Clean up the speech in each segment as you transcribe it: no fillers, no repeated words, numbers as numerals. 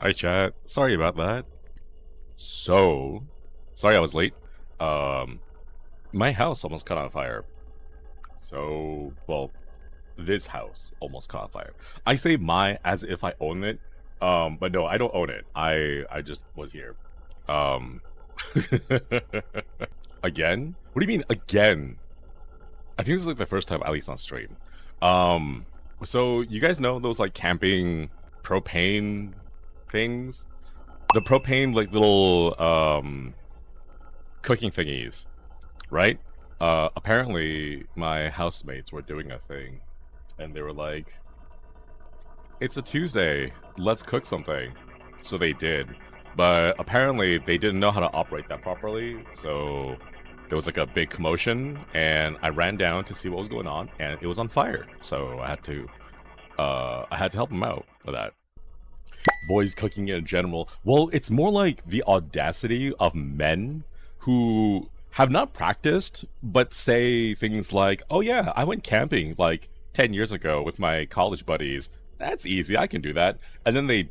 Hi chat. Sorry about that. So, sorry I was late. My house almost caught on fire. So, well, this house almost caught on fire. I say my as if I own it. But no, I don't own it. I just was here. Again? What do you mean again? I think this is like the first time, at least on stream. So you guys know those like camping propane things? The propane like little cooking thingies, right? Apparently my housemates were doing a thing and they were like, it's a Tuesday, let's cook something. So they did, but apparently they didn't know how to operate that properly, so there was like a big commotion and I ran down to see what was going on and it was on fire, so I had to help them out with that. Boys cooking in general, well, it's more like the audacity of men who have not practiced but say things like, oh yeah, I went camping like 10 years ago with my college buddies, that's easy, I can do that. And then they,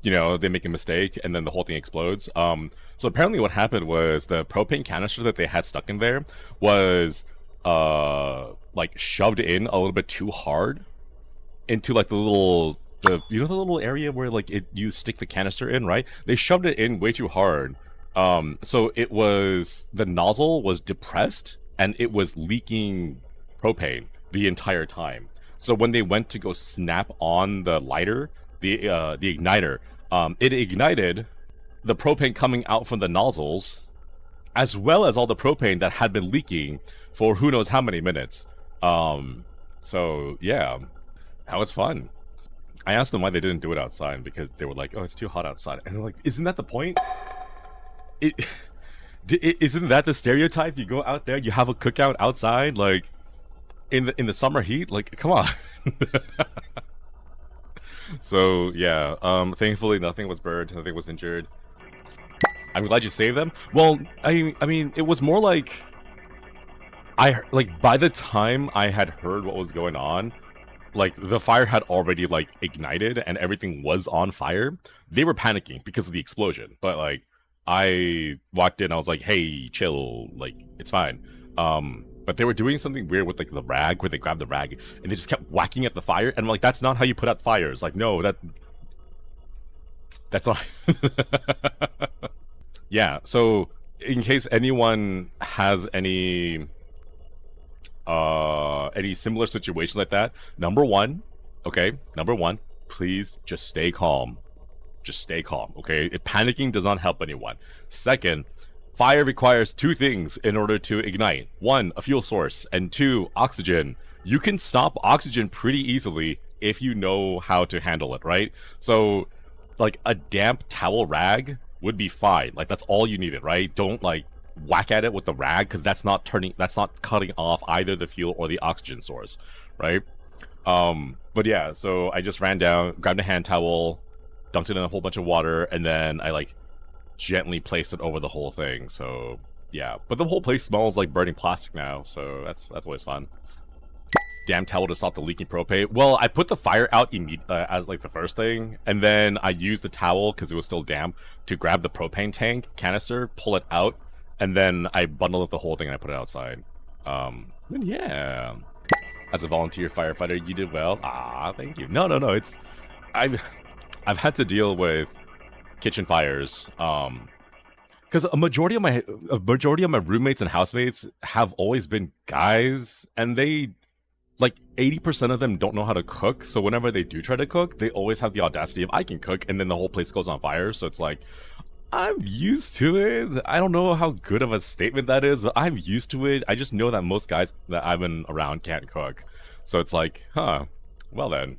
you know, they make a mistake and then the whole thing explodes. So apparently what happened was the propane canister that they had stuck in there was like shoved in a little bit too hard into like the you know the little area where like you stick the canister in, right? They shoved it in way too hard. So it was, the nozzle was depressed and it was leaking propane the entire time. So when they went to go snap on the lighter, the igniter, it ignited the propane coming out from the nozzles, as well as all the propane that had been leaking for who knows how many minutes. So yeah, that was fun. I asked them why they didn't do it outside because they were like, "Oh, it's too hot outside," and I'm like, "Isn't that the point? Isn't that the stereotype? You go out there, you have a cookout outside, like in the summer heat. Like, come on." So yeah, thankfully nothing was burned, nothing was injured. I'm glad you saved them. Well, I mean, it was more like by the time I had heard what was going on, like the fire had already like ignited and everything was on fire. They were panicking because of the explosion, but like I walked in, I was like, "Hey, chill, like it's fine." But they were doing something weird with like the rag, where they grabbed the rag and they just kept whacking at the fire, and I'm like, that's not how you put out fires. Like, no, that's not. Yeah. So in case anyone has any similar situations like that, number one, please just stay calm. Just stay calm, okay? Panicking does not help anyone. Second, fire requires two things in order to ignite. One, a fuel source, and two, oxygen. You can stop oxygen pretty easily if you know how to handle it, right? So, like, a damp towel rag would be fine. Like, that's all you needed, right? Don't, like, whack at it with the rag, because that's not cutting off either the fuel or the oxygen source, right? But yeah, so I just ran down, grabbed a hand towel, dunked it in a whole bunch of water, and then I, like, gently placed it over the whole thing. So yeah, but the whole place smells like burning plastic now, so that's always fun. Damn towel to stop the leaking propane. Well, I put the fire out as like the first thing, and then I used the towel because it was still damp to grab the propane tank canister, pull it out, and then I bundled up the whole thing and I put it outside. And yeah, as a volunteer firefighter, you did well. Ah, thank you. No, it's I've had to deal with kitchen fires, because a majority of my roommates and housemates have always been guys, and they, like, 80% of them don't know how to cook. So whenever they do try to cook, they always have the audacity of, I can cook, and then the whole place goes on fire. So it's like, I'm used to it. I don't know how good of a statement that is, but I'm used to it. I just know that most guys that I've been around can't cook, so it's like, huh, well then.